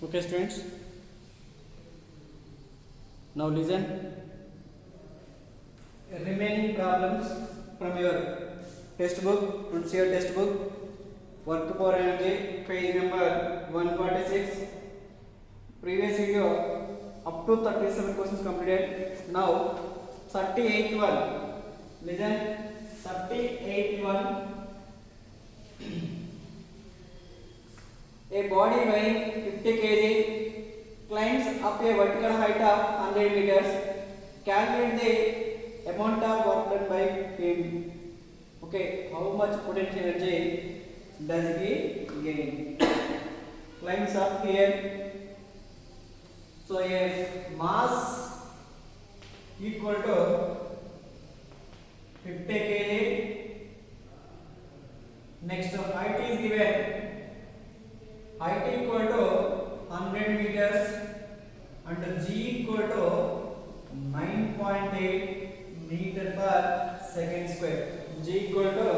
Okay, students. Now listen. Remaining problems from your textbook. Don't see your textbook. Work for energy. Page number 146. Previous video up to 37 questions completed. Now 38 one. Listen. 38 one. A body weighing 50 kg climbs up a vertical height of 100 meters. Calculate the amount of work done by him. Okay, how much potential energy does he gain? Climbs up here. So a mass equal to 50 kg. Next height is given. Height equal to 100 meters and g equal to 9.8 meter per second square. G equal to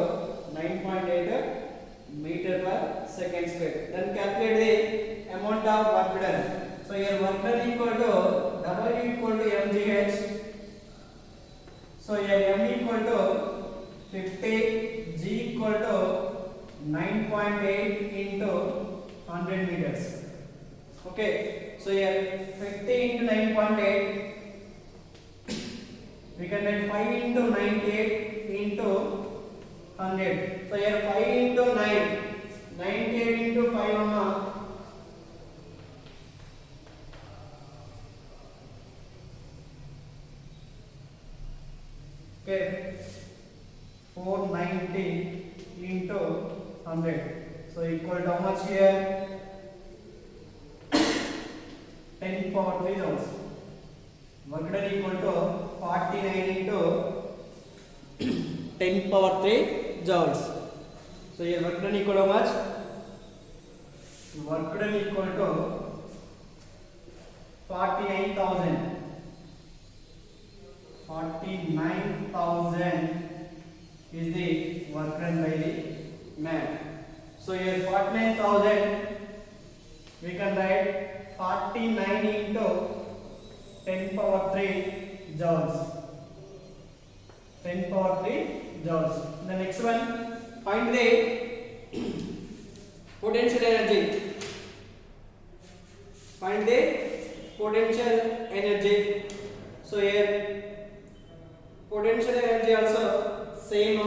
9.8 meter per second square. Then calculate the amount of work done. So here work done equal to W equal to mgh. So here m equal to 50, g equal to 9.8 into 100 meters. Okay, so here 50 into 9.8, we can write 5 into 98 into 100. So here 5 into 9, 98 into 5 okay, 490 into 100. So equal to how much here? 10 power 3 joules. Work done equal to 49 into 10 power 3 joules. So here work done equal to how much? Work done equal to 49,000. 49,000 is the work done by the man. So here 49,000 we can write 49 into 10 power 3 joules. 10 power 3 joules. The next one, find the potential energy. Find the potential energy. So here potential energy also same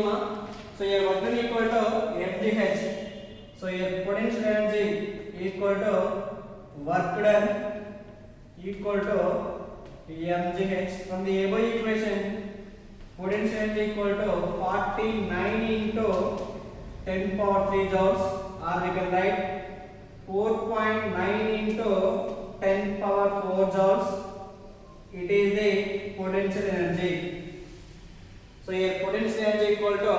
so here work done equal to mgh. So here potential energy equal to work done equal to mgh. From the above equation, potential energy equal to 49 into 10 power 3 joules, or we can write 4.9 into 10 power 4 joules. It is the potential energy. So here potential energy equal to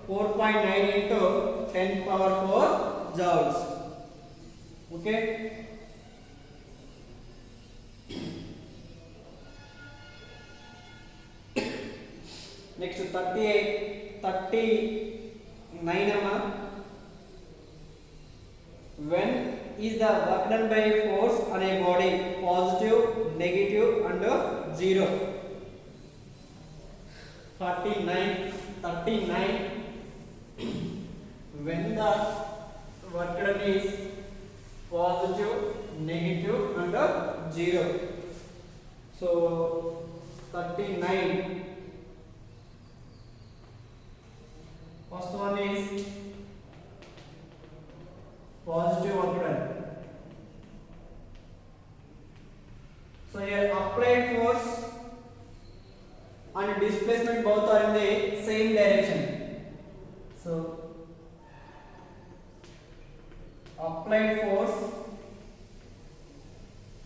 4.9 into 10 power 4 joules. Okay. Next 39 when is the work done by force on a body positive, negative and 0? 39 when the work done is positive, negative and 0. So 39, first one is positive work done. So here applied force and displacement both are in the same direction. So applied force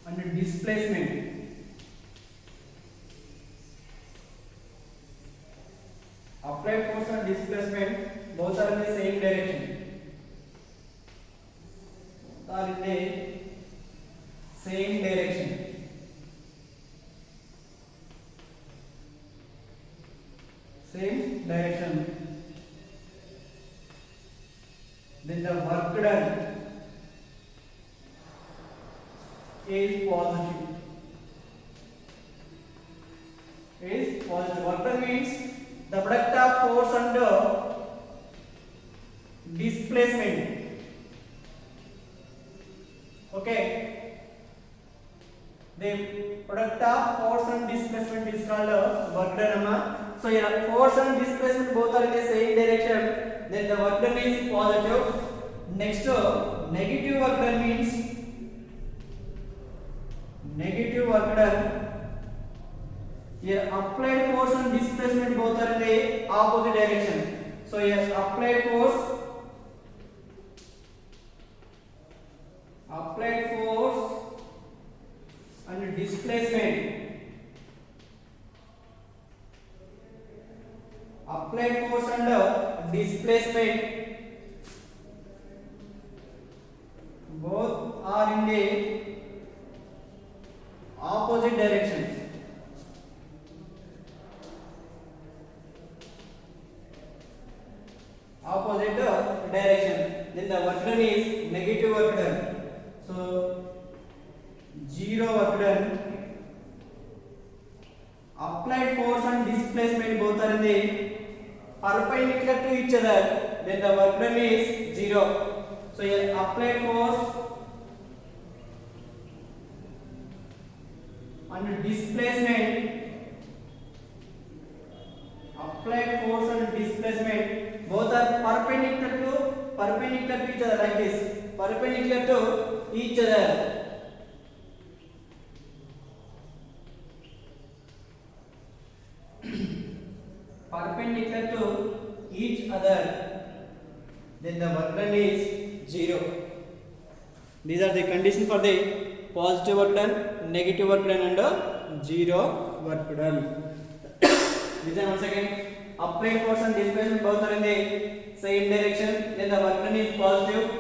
and displacement applied force and displacement both are in the same direction. Are in the same direction. Same direction. Then the work done is positive. Is positive. Work done means the product of force and displacement. Okay. The product of force and displacement is called work done. So here force and displacement both are in the same direction. Then the work done is positive. Next, negative work done means negative work done. Here applied force and displacement both are in the opposite direction. So here applied force and displacement. Applied force and displacement both are in the opposite direction. Opposite direction. Then the work done is negative work done. So 0 work done. Applied force and displacement both are in the perpendicular to each other. Then the work done is 0. So here applied force and displacement. Applied force and displacement both are perpendicular to each other, like this, perpendicular to each other. Perpendicular to each other. Then the work done is 0. These are the conditions for the positive work done, negative work done, and 0 work done. Listen once again. Applied force and displacement both are in the same direction. Then the work done is positive.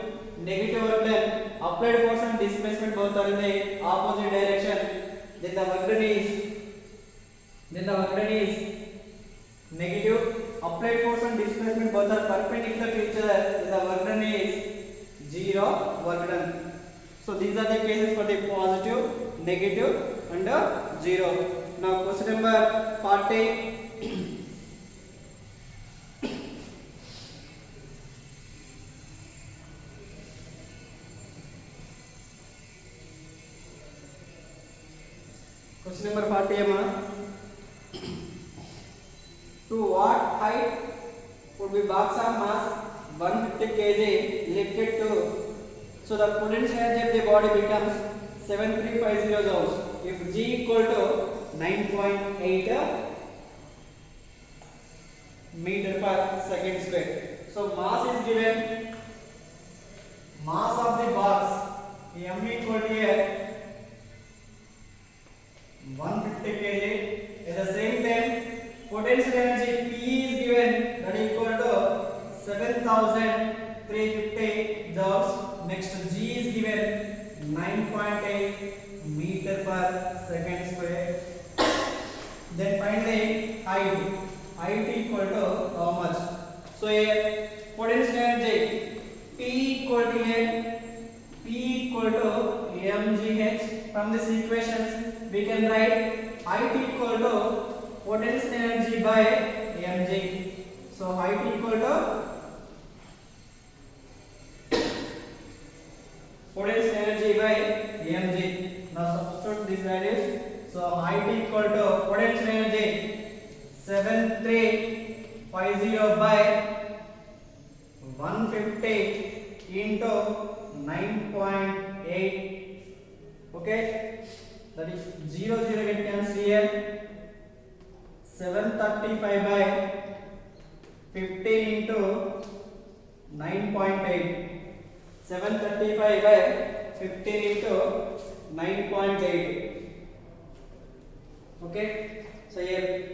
Negative work done. Applied force and displacement both are in the opposite direction. Then the work done is negative. Applied force and displacement both are perpendicular to each other. Then the work done is 0 work done. So these are the cases for the positive, negative, and 0. Now question number 40. Question number 40. To what height would be box of mass 150 kg lifted to? So the potential energy of the body becomes 7350 joules if G equal to 9.8 meter per second square. So mass is given. Mass of the box M equal to here 150 kg. At the same time, potential energy P is given, that is equal to 7350 joules. Next, G is given 9.8 meter per second square. Then find the height. Height equal to how much? So here potential energy P equal to mgh. From this equations we can write height equal to potential energy by mg. So height equal to potential energy by mg. Now substitute these values. So height equal to potential energy 7350 by 150 into 9.8. Okay, that is 0 get cancelled here. 735 by 15 into 9.8. 735 by 15 into 9.8. Okay, so here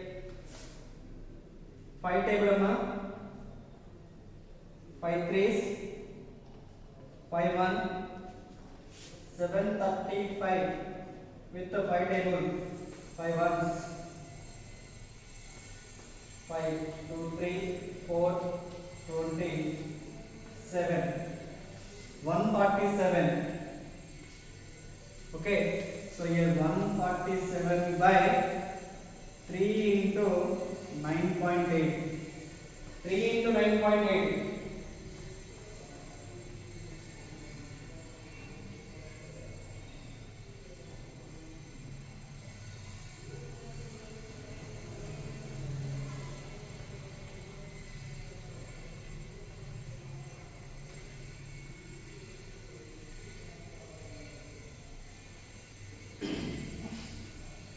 5 table 5 3s 5 1 735 with the 5 table 5 ones 5 2 3 4 27 147 Okay, so here 147 by 3 into 9.8. 3 into 9.8.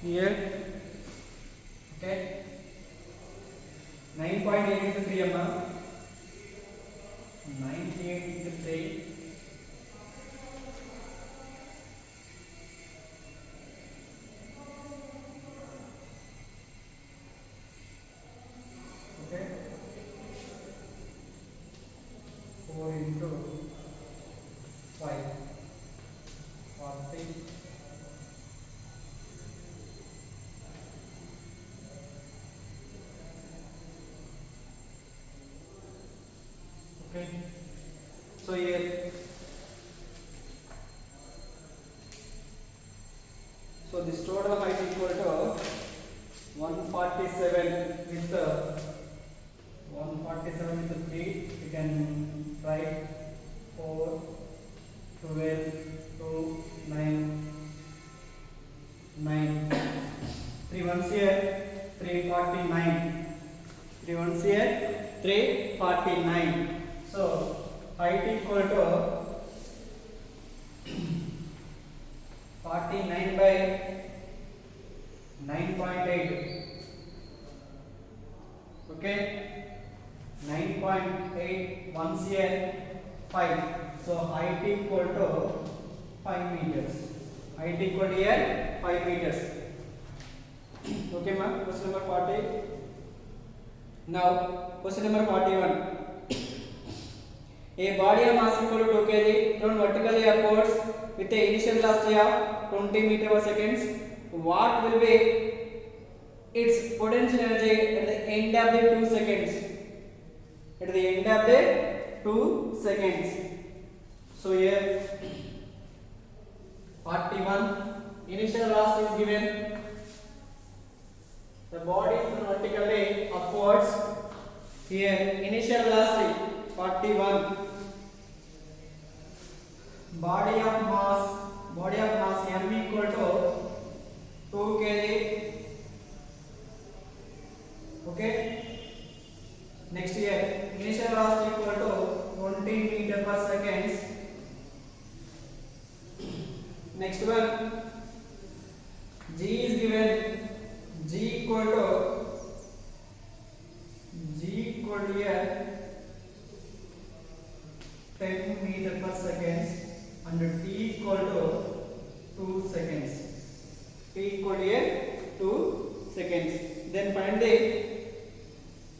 Here, okay, 9.8 into 3 amma, 98 into 3, okay, 4 into 5, 40. Okay, so here, so this total height equal to 147 with 147 with the 3, you can write 4, 12, 2, 9, 9. 3 ones here, 349. 3 ones here, 349. So height equal to 49 by 9.8. Okay, 9.8 once here 5. So height equal to 5 meters. Height equal to here 5 meters. Okay, ma. Question number 40. Now question number 41. A body of mass equal to 2 kg thrown vertically upwards with a initial velocity of 20 meter per seconds. What will be its potential energy at the end of the 2 seconds? At the end of the 2 seconds. So here 41 initial velocity is given. The body is vertically upwards. Here initial velocity 41. Body of mass m equal to 2 kg. Okay, next here initial velocity equal to 20 meter per seconds. Next one, g is given. G equal to here 10 meter per seconds and t equal to 2 seconds. T equal to here 2 seconds. Then find the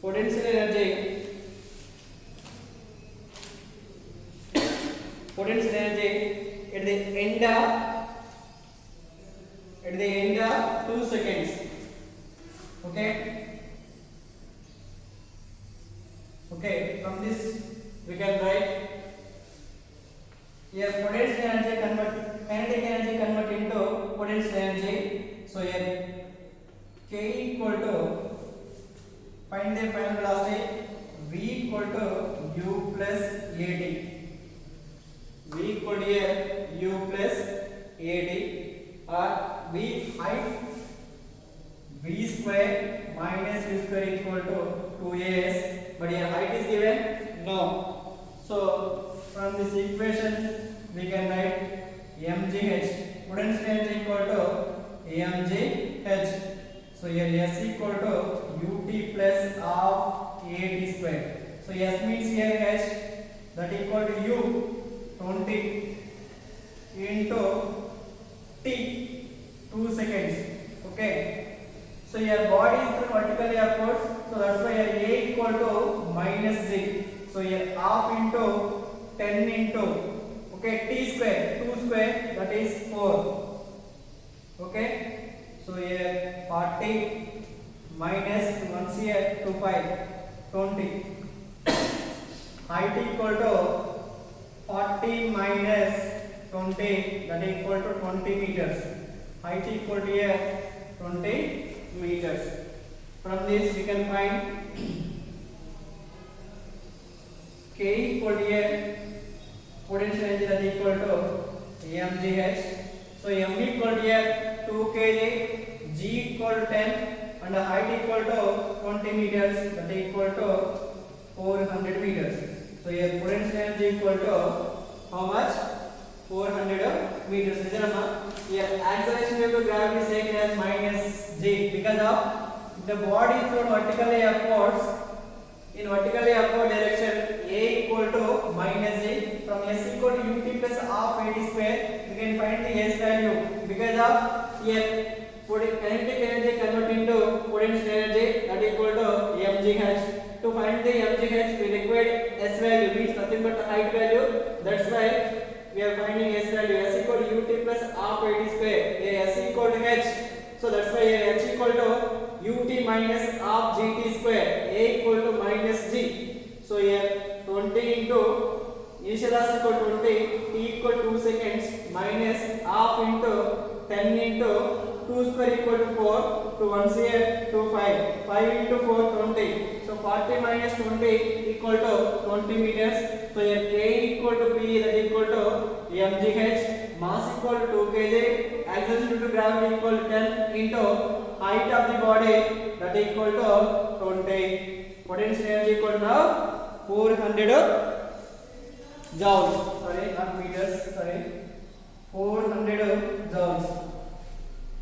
potential energy. Potential energy at the end of 2 seconds. Okay. Okay. From this we can write here potential energy kinetic energy convert into potential energy. So here K equal to find the final velocity V equal to U plus AD. V equal to here U plus AD or V height V square minus V square equal to 2AS, but here height is given no. So from this equation we can write mgh, potential energy equal to mgh. So here S equal to ut plus half AD square. So S means here h, that equal to u 20 into t 2 seconds. Okay, so your body is vertically upwards, so that's why here a equal to minus z. So here half into 10 into t square 2 square, that is 4. Okay, so here 40 minus 1 here 2 5 20. Height equal to 40 minus 20, that is equal to 20 meters. Height equal to here 20 meters. From this we can find K equal to here potential energy, that is equal to mgh. So m equal to here 2 kg, g equal to 10, and the height equal to 20 meters, that is equal to 400 meters. So here potential energy equal to how much? 400 meters. Here acceleration due to gravity is taken as minus g because of the body flown vertically upwards in vertically upward direction. A equal to minus g. From s equal to ut plus half at square, we can find the s value because of here kinetic energy convert into potential energy, that is equal to mgh. To find the mgh, we require s value, means nothing but the height value. That's why we are finding s value. S equal to ut plus half at square. Here s equal to h. So that's why here h equal to ut minus half gt square. A equal to minus g. So here 20 into initial velocity equal to 20, t equal to 2 seconds minus half into 10 into 2 square equal to 4, to 1 here to 5, 5 into 4 20. So 40 minus 20 equal to 20 meters. So here K equal to P, that is equal to mgh, mass equal to 2 kg, acceleration due to gravity equal to 10 into height of the body, that is equal to 20. Potential energy equal to now 400 joules. Sorry, not meters. Sorry, 400 joules.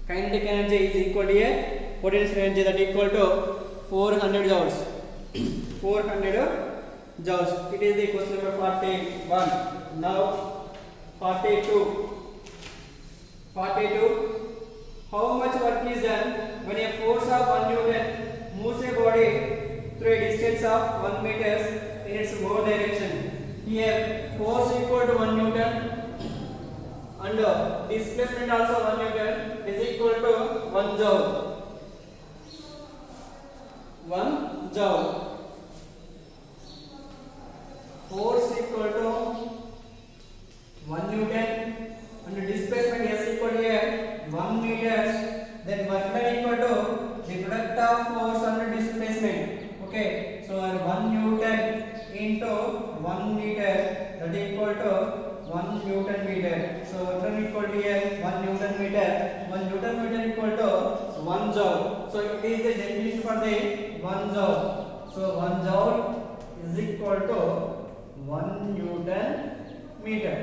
Kinetic energy is equal to a potential energy, that is equal to 400 joules. 400 joules. It is the question number 41. Now 42. 42. How much work is done when a force of 1 Newton moves a body through a distance of 1 meters in its both direction? Here force equal to 1 Newton and displacement also 1 Newton is equal to 1 joule. 1 joule. Force equal to 1 Newton and displacement s equal to here 1 meters. Then work done equal to the product of force and displacement. Okay, so 1 Newton into 1 meter, that is equal to 1 Newton meter. So work done equal to here 1 Newton meter. 1 Newton meter equal to 1 joule. So it is the definition for the 1 joule. So 1 joule is equal to 1 Newton meter.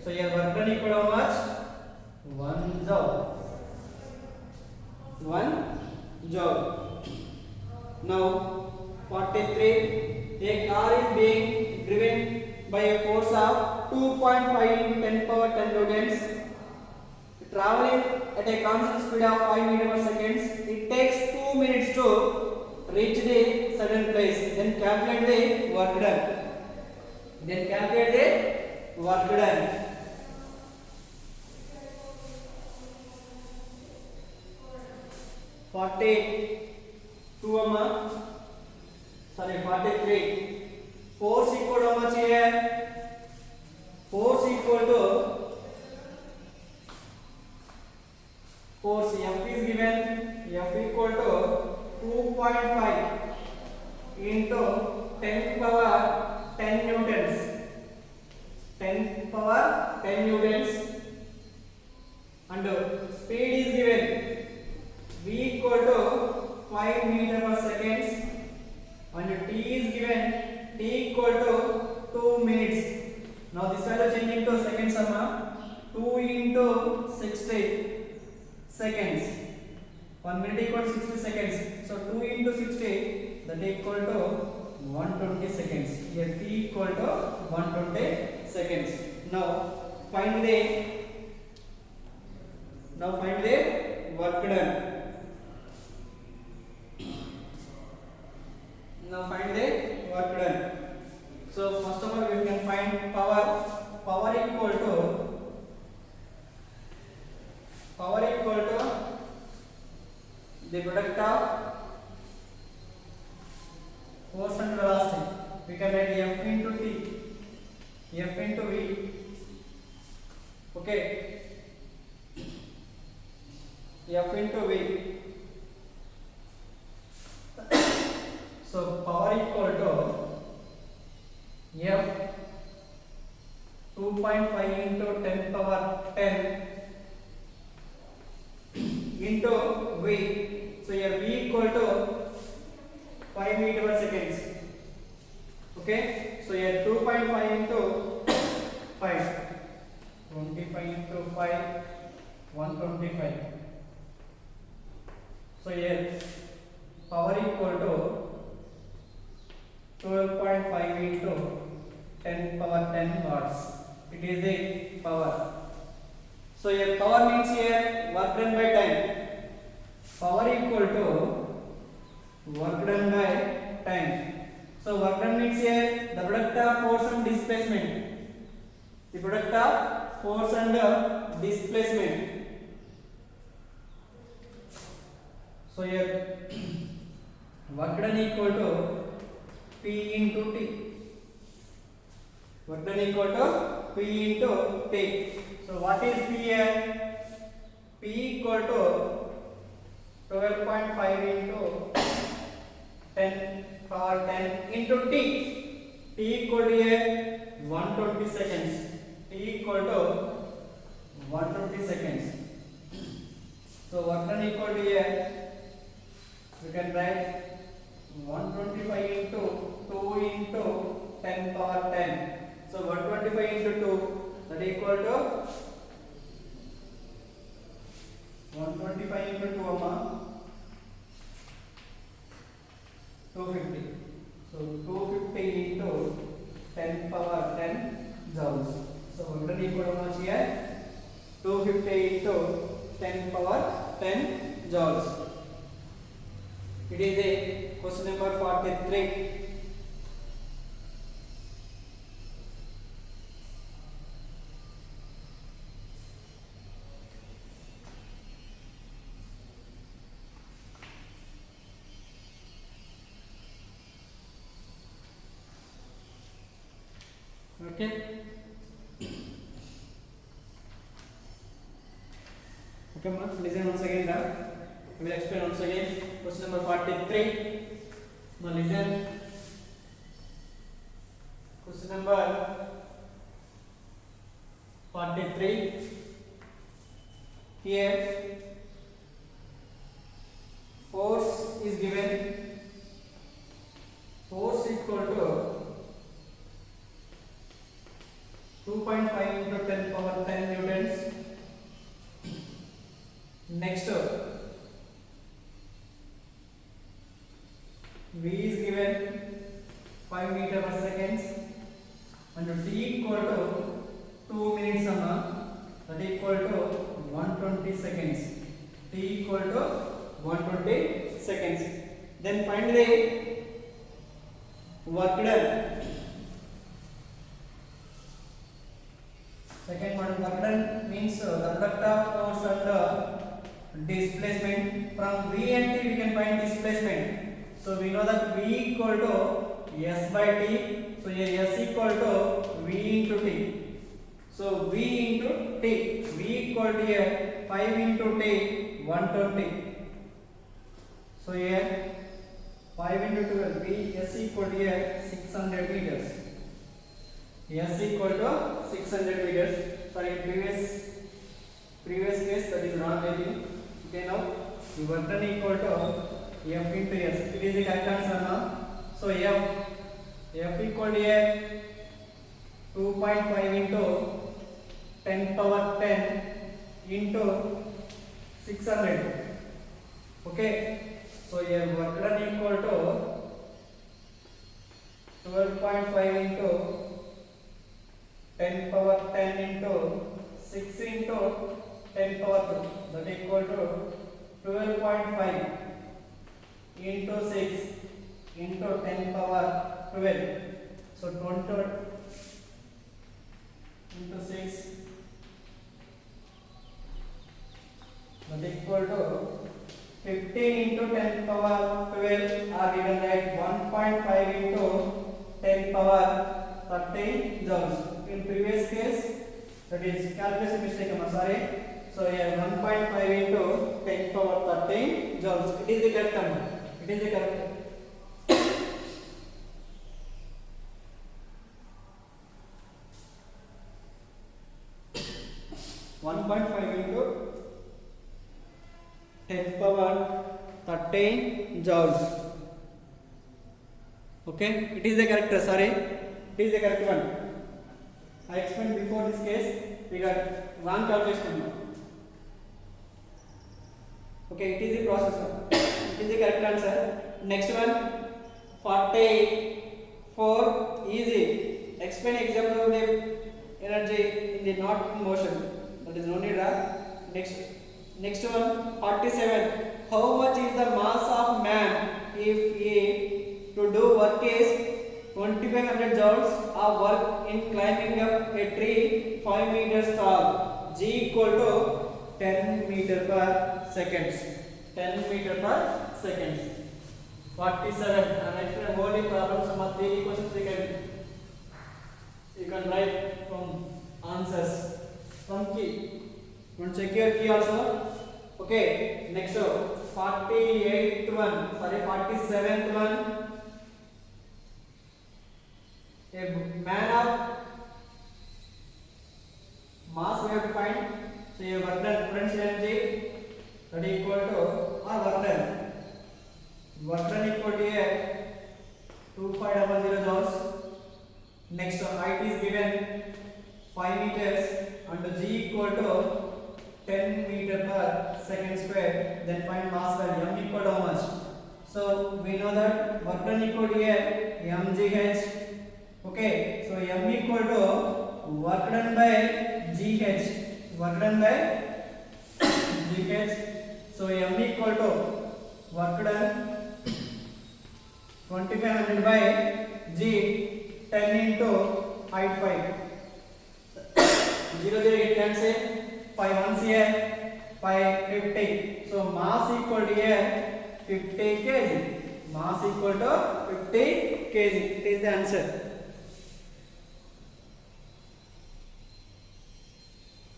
So here work done equal to how much? 1 joule. 1 joule. Now 43. A car is being driven by a force of 2.5 into 10 power 10 newtons, traveling at a constant speed of 5 meters per second. It takes 2 minutes to reach the certain place. Then calculate the work done. Then calculate the work done. Sorry, 43. Force equal to how much here? Force equal to force F is given. F equal to 2.5 into 10 power 10 newtons. 10 power 10 newtons. And speed is given. V equal to 5 meter per second. And t is given. T equal to 2 minutes. Now this value changing to seconds. 2 into 60 seconds. 1 minute equal to 60 seconds. So 2 into 60, that equal to 120 seconds. Here t equal to 120 seconds. Now find the work done. Now find the work done. So first of all we can find power. Power equal to the product of force and velocity. We can write F into T, F into V. Okay, F into V. So power equal to F 2.5 into 10 power 10 into V. So here V equal to 5 meter per seconds. Okay, so here 2.5 into 5, 25 into 5, 125. So here power equal to 12.5 into 10 power 10 watts. It is the power. So here power means here work done by time. Power equal to work done by time. So work done means here the product of force and displacement. The product of force and displacement. So here work done equal to P into T. Work done equal to P into T. So what is P here? P equal to 12.5 into 10 power 10 into T. T equal to here 120 seconds. T equal to 120 seconds. So work done equal to here we can write 125 into 2 into 10 power 10. So 125 into 2 that equal to 125 into 2 250. So 250 into 10 power 10 joules. So what is equal to much here? 250 into 10 power 10 joules. It is a question number 43. Okay. Okay, ma. Listen once again. I will explain once again. Question number 43. Now listen. Question number 43. Here, force is given. Force equal to 2.5 into 10 power 10 newtons. Next, V is given 5 meter per second and T equal to 2 minutes that equal to 120 seconds. T equal to 120 seconds. Then find the work done. Second one, work done means the product of force and displacement. From V and T we can find displacement. So we know that V equal to S by T. So here S equal to V into T. So V into T. V equal to here 5 into T 120. So here 5 into 12 V S equal to here 600 meters. S equal to 600 meters. Sorry, previous case that is not value. Okay, now the work done equal to F into S. It is the correct answer now. So F equal to here 2.5 into 10 power 10 into 600. Okay, so here work done equal to 12.5 into 10 power 10 into 6 into 10 power 2 that equal to 12.5 into 6 into 10 power 12. So 20 into 6 that equal to 15 into 10 power 12 or we can write 1.5 into 10 power 30 joules. In previous case that is calculation mistake, I'm sorry. So here 1.5 into 10 power 13 joules. It is the correct number. It is the correct. 1.5 into 10 power 13 joules. Okay, it is the correct. Sorry, it is the correct one. I explained before this case. We got wrong calculation. Okay, it is the process. It is the correct answer. Next one, 44 easy. Explain example of the energy in the not motion. That is no need. Next one, 47. How much is the mass of man if he to do work is 2500 joules of work in climbing up a tree 5 meters tall? G equal to 10 meter per seconds. 10 meter per seconds. 47. And next one, only problem sum of 3 questions you can write from answers from key. You want to check your key also. Okay, next 48th one, sorry 47th one. A man of mass we have to find. So your work done potential energy that is equal to or work done. Work done equal to 2500 joules. Next height is given 5 meters and G equal to 10 meter per second square. Then find mass value. M equal to how much? So we know that work done equal to mgh. Okay, so M equal to work done by GH. Work done by GH. So M equal to work done 2500 by G 10 into height 5. 0 0 get cancel. 5 ones here. 5 50. So mass equal to 50 kg. Mass equal to 50 kg. It is the answer.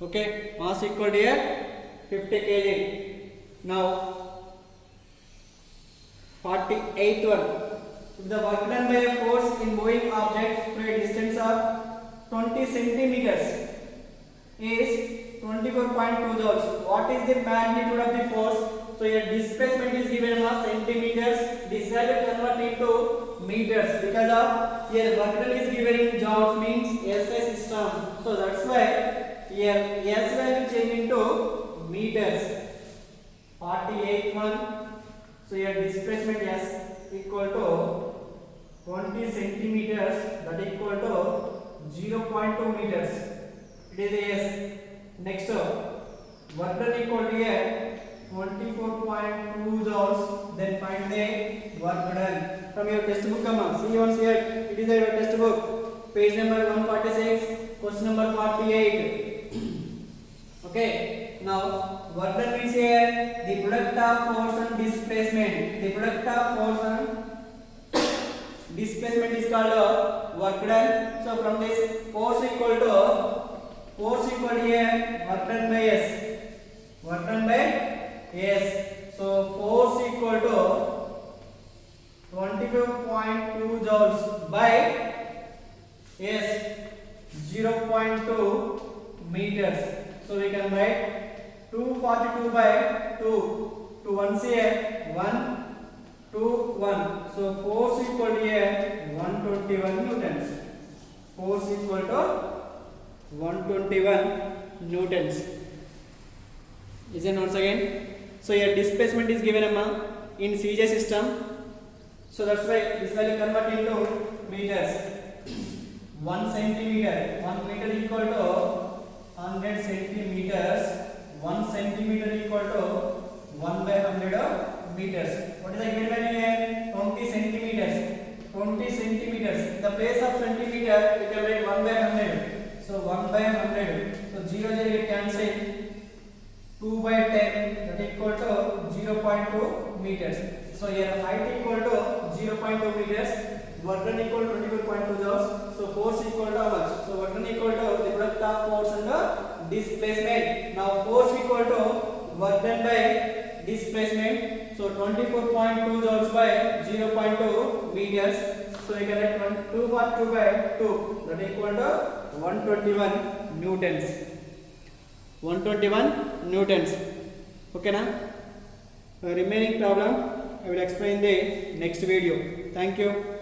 Okay, mass equal to 50 kg. Now 48th one. If the work done by a force in moving object to a distance of 20 centimeters is 24.2 joules. What is the magnitude of the force? So your displacement is given as centimeters. This value convert into meters because of here work done is given in joules means SI system. So that's why here S value change into meters. 48th one. So your displacement S equal to 20 centimeters, that equal to 0.2 meters. It is the S. Next work done equal to 24.2 joules. Then find the work done from your textbook. Come on, see once here. It is your textbook, page number 146, question number 48. Okay. Now work done means here the product of force and displacement. The product of force and displacement is called work done. So from this force equal to here work done by S. Work done by S. So force equal to 25.2 joules by S 0.2 meters. So we can write 242 by 2. 2 ones here 1 2 1. So force equal to here 121 newtons. Force equal to 121 newtons. Is it once again? So your displacement is given in CJ system. So that's why this value convert into meters. 1 centimeter. 1 meter equal to 100 centimeters. 1 centimeter equal to 1 by 100 meters. What is the given value here? 20 centimeters. 20 centimeters. In the place of centimeter, you can write 1 by 100. So 1 by 100. So 0 0 you cancel. 2 by 10, that equal to 0.2 meters. So here height equal to 0.2 meters. work done equal to 24.2 joules. So force equal to how much? So work done equal to the product of force and the displacement. Now force equal to work done by displacement. So 24.2 joules by 0.2 meters. So you can write 2 by 2 by 2, that is equal to 121 newtons. 121 newtons. Okay na? Remaining problem I will explain in the next video. Thank you.